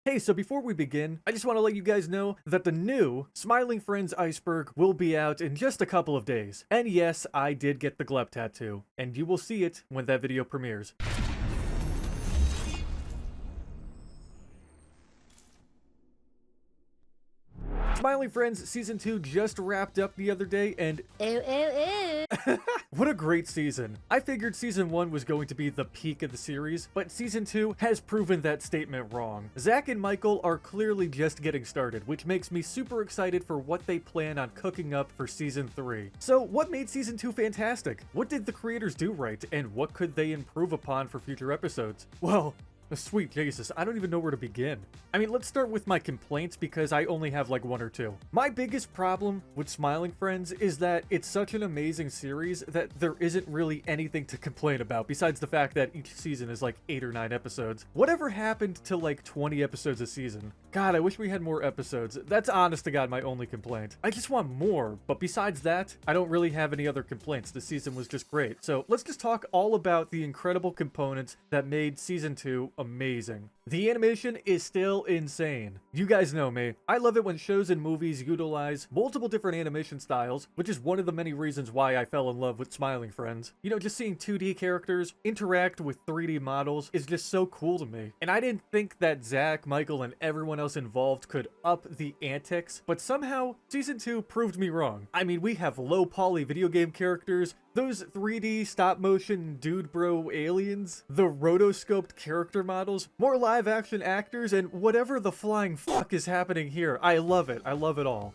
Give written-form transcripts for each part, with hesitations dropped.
Hey, so before we begin, I just want to let you guys know that the new Smiling Friends Iceberg will be out in just a couple of days. And yes, I did get the Gleb tattoo, and you will see it when that video premieres. Smiling Friends Season 2 just wrapped up the other day, and what a great season. I figured Season 1 was going to be the peak of the series, but Season 2 has proven that statement wrong. Zach and Michael are clearly just getting started, which makes me super excited for what they plan on cooking up for Season 3. So what made Season 2 fantastic? What did the creators do right, and what could they improve upon for future episodes? Well, sweet Jesus, I don't even know where to begin. I mean, let's start with my complaints because I only have like one or two. My biggest problem with Smiling Friends is that it's such an amazing series that there isn't really anything to complain about besides the fact that each season is like 8 or 9 episodes. Whatever happened to like 20 episodes a season? God, I wish we had more episodes. That's honest to God my only complaint. I just want more, but besides that, I don't really have any other complaints. The season was just great. So let's just talk all about the incredible components that made Season 2 amazing. The animation is still insane. You guys know me. I love it when shows and movies utilize multiple different animation styles, which is one of the many reasons why I fell in love with Smiling Friends. You know, just seeing 2D characters interact with 3D models is just so cool to me. And I didn't think that Zach, Michael, and everyone else involved could up the antics, but somehow Season 2 proved me wrong. I mean, we have low poly video game characters, those 3D stop-motion dude bro aliens, the rotoscoped character models, more live-action actors, and whatever the flying fuck is happening here. I love it. I love it all.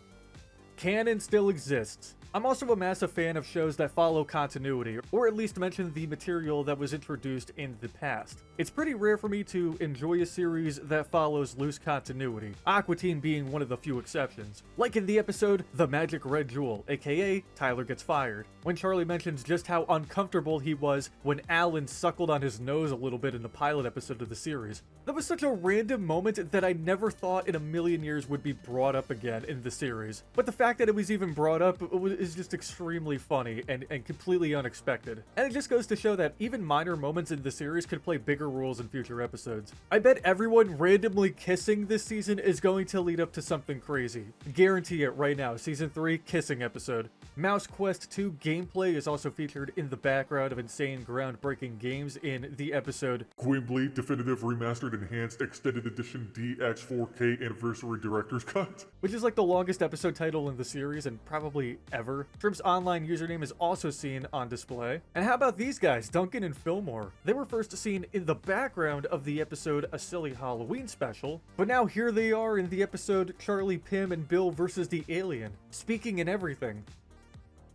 Canon still exists. I'm also a massive fan of shows that follow continuity, or at least mention the material that was introduced in the past. It's pretty rare for me to enjoy a series that follows loose continuity, Aqua Teen being one of the few exceptions. Like in the episode, The Magic Red Jewel, aka Tyler Gets Fired, when Charlie mentions just how uncomfortable he was when Alan suckled on his nose a little bit in the pilot episode of the series. That was such a random moment that I never thought in a million years would be brought up again in the series. But the fact that it was even brought up is just extremely funny and completely unexpected. And it just goes to show that even minor moments in the series could play bigger roles in future episodes. I bet everyone randomly kissing this season is going to lead up to something crazy. Guarantee it right now. Season 3 kissing episode. Mouse Quest 2 gameplay is also featured in the background of insane groundbreaking games in the episode Gameboy Definitive Remastered Enhanced Extended Edition DX 4K Anniversary Director's Cut, which is like the longest episode title in the series and probably ever. Shrimp's online username is also seen on display. And how about these guys, Duncan and Fillmore? They were first seen in the background of the episode A Silly Halloween Special, but now here they are in the episode Charlie, Pim, and Bill versus the Alien, speaking and everything.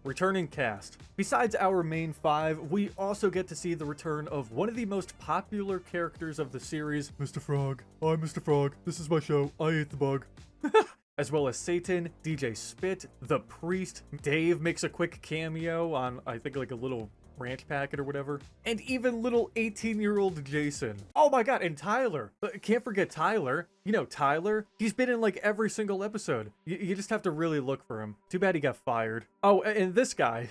Returning cast. Besides our main 5, we also get to see the return of one of the most popular characters of the series, Mr. Frog. I'm Mr. Frog. This is my show. I ate the bug. As well as Satan, DJ Spit, the Priest. Dave makes a quick cameo on, I think, like a little ranch packet or whatever. And even little 18-year-old Jason. Oh my god, and Tyler. Can't forget Tyler. You know Tyler? He's been in like every single episode. You just have to really look for him. Too bad he got fired. Oh, and this guy.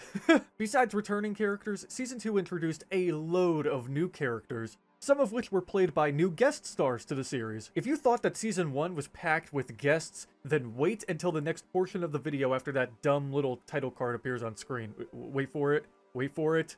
Besides returning characters, Season 2 introduced a load of new characters, some of which were played by new guest stars to the series. If you thought that Season 1 was packed with guests, then wait until the next portion of the video after that dumb little title card appears on screen. Wait for it. Wait for it.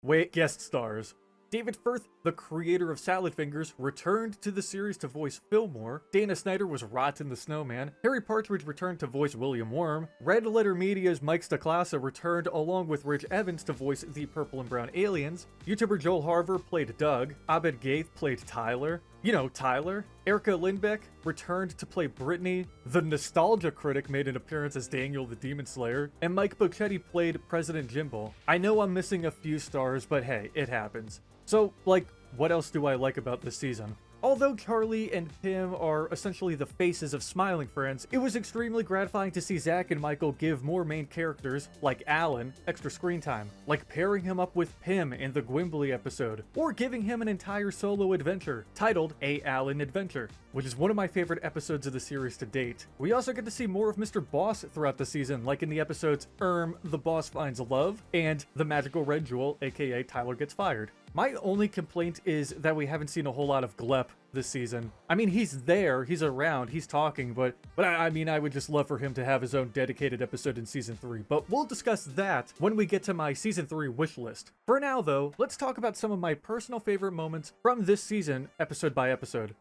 Wait, guest stars. David Firth, the creator of Salad Fingers, returned to the series to voice Fillmore. Dana Snyder was Rotten the Snowman. Harry Partridge returned to voice William Worm. Red Letter Media's Mike Stacklasa returned along with Rich Evans to voice the Purple and Brown Aliens. YouTuber Joel Harver played Doug. Abed Gaith played Tyler. You know, Tyler. Erica Lindbeck returned to play Brittany. The Nostalgia Critic made an appearance as Daniel the Demon Slayer. And Mike Bochetti played President Jimbo. I know I'm missing a few stars, but hey, it happens. So, like, what else do I like about this season? Although Charlie and Pim are essentially the faces of Smiling Friends, it was extremely gratifying to see Zach and Michael give more main characters, like Alan, extra screen time, like pairing him up with Pim in the Gwimbly episode, or giving him an entire solo adventure titled A Alan Adventure. which is one of my favorite episodes of the series to date. We also get to see more of Mr. Boss throughout the season, like in the episodes The Boss Finds Love and The Magical Red Jewel, aka Tyler Gets Fired. My only complaint is that we haven't seen a whole lot of Glep this season. I mean, he's there, he's around, he's talking, but I mean, I would just love for him to have his own dedicated episode in Season 3, but we'll discuss that when we get to my Season 3 wish list. For now, though, let's talk about some of my personal favorite moments from this season, episode by episode.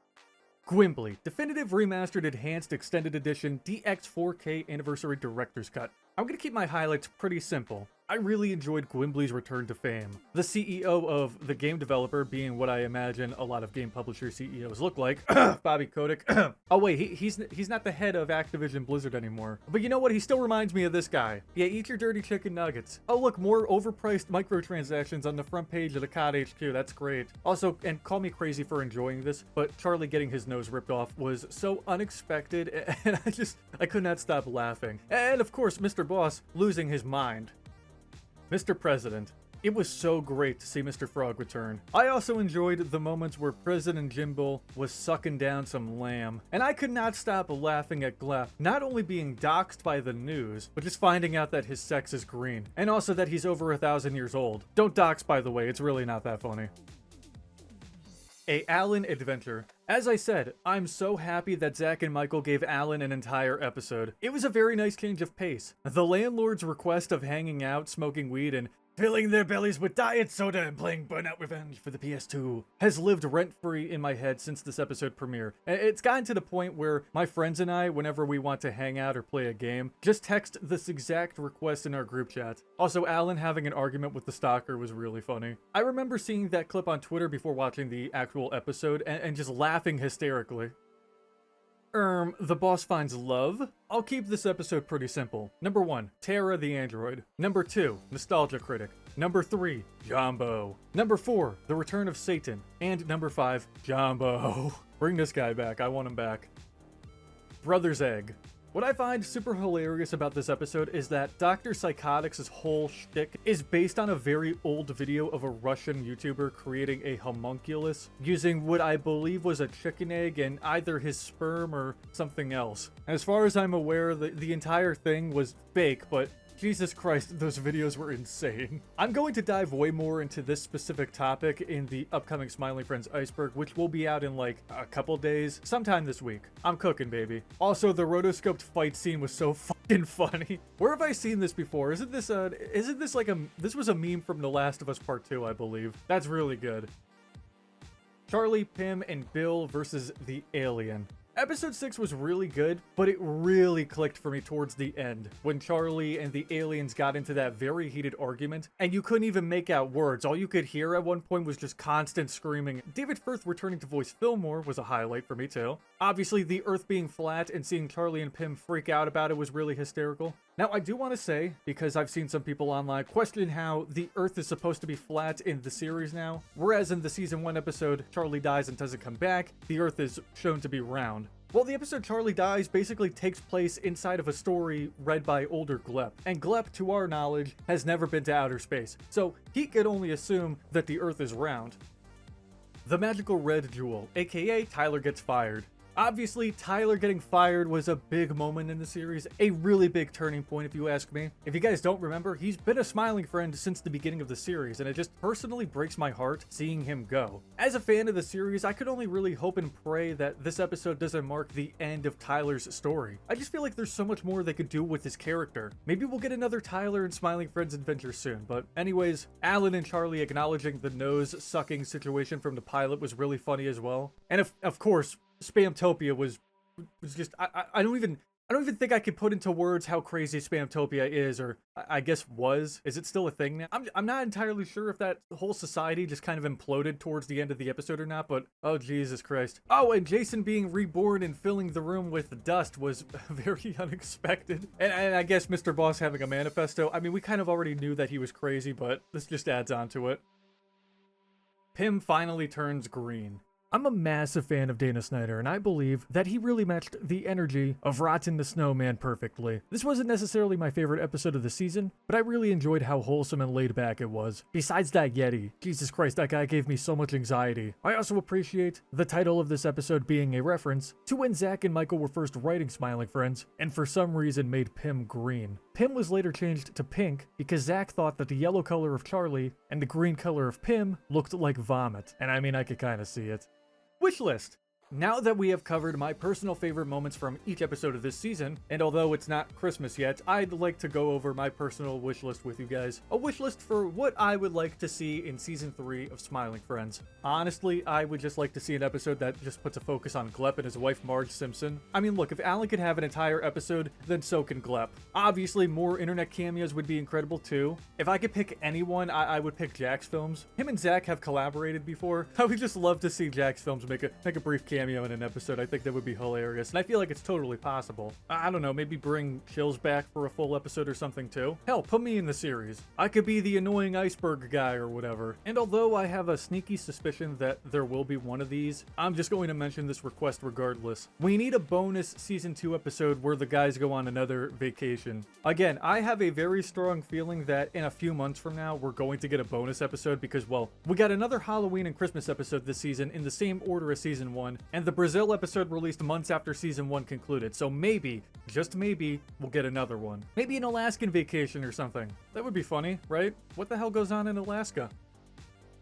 Gwimbly, Definitive Remastered Enhanced Extended Edition DX 4K Anniversary Director's Cut. I'm gonna keep my highlights pretty simple. I really enjoyed Gwimbly's return to fame. The CEO of the game developer being what I imagine a lot of game publisher CEOs look like, Bobby Kotick. Oh wait, he's not the head of Activision Blizzard anymore. But you know what? He still reminds me of this guy. Yeah, eat your dirty chicken nuggets. Oh look, more overpriced microtransactions on the front page of the COD HQ. That's great. Also, and call me crazy for enjoying this, but Charlie getting his nose ripped off was so unexpected, and I could not stop laughing. And of course, Mr. Boss losing his mind. Mr. President. It was so great to see Mr. Frog return. I also enjoyed the moments where President Jimbo was sucking down some lamb, and I could not stop laughing at Glep not only being doxxed by the news, but just finding out that his sex is green, and also that he's over 1,000 years old. Don't dox, by the way, it's really not that funny. A Alan adventure. As I said, I'm so happy that Zach and Michael gave Alan an entire episode. It was a very nice change of pace. The landlord's request of hanging out, smoking weed, and filling their bellies with diet soda and playing Burnout Revenge for the PS2 has lived rent-free in my head since this episode premiere. It's gotten to the point where my friends and I, whenever we want to hang out or play a game, just text this exact request in our group chat. Also, Alan having an argument with the stalker was really funny. I remember seeing that clip on Twitter before watching the actual episode and just laughing hysterically. The Boss Finds Love? I'll keep this episode pretty simple. Number 1, Tara the Android. Number 2, Nostalgia Critic. Number 3, Jumbo. Number 4, The Return of Satan. And number 5, Jumbo. Bring this guy back, I want him back. Brother's Egg. What I find super hilarious about this episode is that Dr. Psychotics' whole shtick is based on a very old video of a Russian YouTuber creating a homunculus using what I believe was a chicken egg and either his sperm or something else. As far as I'm aware, the entire thing was fake, but Jesus Christ, those videos were insane. I'm going to dive way more into this specific topic in the upcoming Smiling Friends Iceberg, which will be out in like a couple days, sometime this week. I'm cooking, baby. Also, the rotoscoped fight scene was so fucking funny. Where have I seen this before? Isn't this like this was a meme from The Last of Us Part 2, I believe. That's really good. Charlie, Pim, and Bill versus the alien. Episode 6 was really good, but it really clicked for me towards the end, when Charlie and the aliens got into that very heated argument, and you couldn't even make out words. All you could hear at one point was just constant screaming. David Firth returning to voice Fillmore was a highlight for me too. Obviously, the Earth being flat and seeing Charlie and Pim freak out about it was really hysterical. Now, I do want to say, because I've seen some people online question how the Earth is supposed to be flat in the series now, whereas in the Season 1 episode, Charlie dies and doesn't come back, the Earth is shown to be round. Well, the episode Charlie Dies basically takes place inside of a story read by older Glep, and Glep, to our knowledge, has never been to outer space, so he could only assume that the Earth is round. The Magical Red Jewel, aka Tyler Gets Fired. Obviously, Tyler getting fired was a big moment in the series, a really big turning point if you ask me. If you guys don't remember, he's been a Smiling Friend since the beginning of the series, and it just personally breaks my heart seeing him go. As a fan of the series, I could only really hope and pray that this episode doesn't mark the end of Tyler's story. I just feel like there's so much more they could do with his character. Maybe we'll get another Tyler and Smiling Friends adventure soon, but anyways, Alan and Charlie acknowledging the nose-sucking situation from the pilot was really funny as well. And of course, Spamtopia was just I don't even think I could put into words how crazy Spamtopia is, or I guess was. Is it still a thing now? I'm not entirely sure if that whole society just kind of imploded towards the end of the episode or not, but oh Jesus Christ. Oh, and Jason being reborn and filling the room with dust was very unexpected. And I guess Mr. Boss having a manifesto. I mean, we kind of already knew that he was crazy, but this just adds on to it. Pim finally turns green. I'm a massive fan of Dana Snyder, and I believe that he really matched the energy of Rotten the Snowman perfectly. This wasn't necessarily my favorite episode of the season, but I really enjoyed how wholesome and laid back it was. Besides that Yeti, Jesus Christ, that guy gave me so much anxiety. I also appreciate the title of this episode being a reference to when Zach and Michael were first writing Smiling Friends, and for some reason made Pym green. Pym was later changed to pink because Zach thought that the yellow color of Charlie and the green color of Pym looked like vomit, and I mean, I could kind of see it. Wishlist. Now that we have covered my personal favorite moments from each episode of this season, and although it's not Christmas yet, I'd like to go over my personal wish list with you guys. A wish list for what I would like to see in Season 3 of Smiling Friends. Honestly, I would just like to see an episode that just puts a focus on Glep and his wife Marge Simpson. I mean, look, if Alan could have an entire episode, then so can Glep. Obviously, more internet cameos would be incredible too. If I could pick anyone, I would pick Jack's Films. Him and Zach have collaborated before. I would just love to see Jack's Films make a brief cameo in an episode. I think that would be hilarious, and I feel like it's totally possible. I don't know, maybe bring Chills back for a full episode or something too. Hell, put me in the series. I could be the annoying iceberg guy or whatever. And although I have a sneaky suspicion that there will be one of these, I'm just going to mention this request regardless. We need a bonus Season 2 episode where the guys go on another vacation. Again, I have a very strong feeling that in a few months from now, we're going to get a bonus episode because, well, we got another Halloween and Christmas episode this season in the same order as Season 1, and the Brazil episode released months after Season 1 concluded, so maybe, just maybe, we'll get another one. Maybe an Alaskan vacation or something. That would be funny, right? What the hell goes on in Alaska?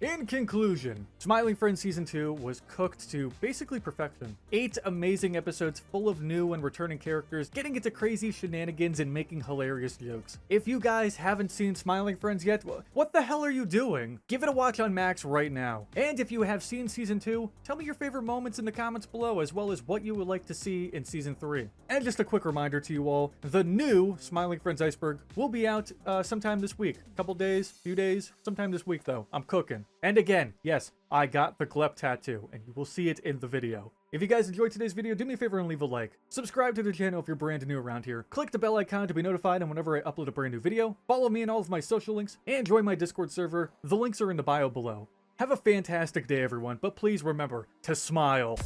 In conclusion, Smiling Friends Season 2 was cooked to basically perfection. 8 amazing episodes full of new and returning characters, getting into crazy shenanigans and making hilarious jokes. If you guys haven't seen Smiling Friends yet, what the hell are you doing? Give it a watch on Max right now. And if you have seen Season 2, tell me your favorite moments in the comments below, as well as what you would like to see in Season 3. And just a quick reminder to you all, the new Smiling Friends Iceberg will be out sometime this week. Couple days, few days, sometime this week though. I'm cooking. And again, yes, I got the Glep tattoo, and you will see it in the video. If you guys enjoyed today's video, do me a favor and leave a like. Subscribe to the channel if you're brand new around here. Click the bell icon to be notified on whenever I upload a brand new video. Follow me in all of my social links, and join my Discord server. The links are in the bio below. Have a fantastic day, everyone, but please remember to smile.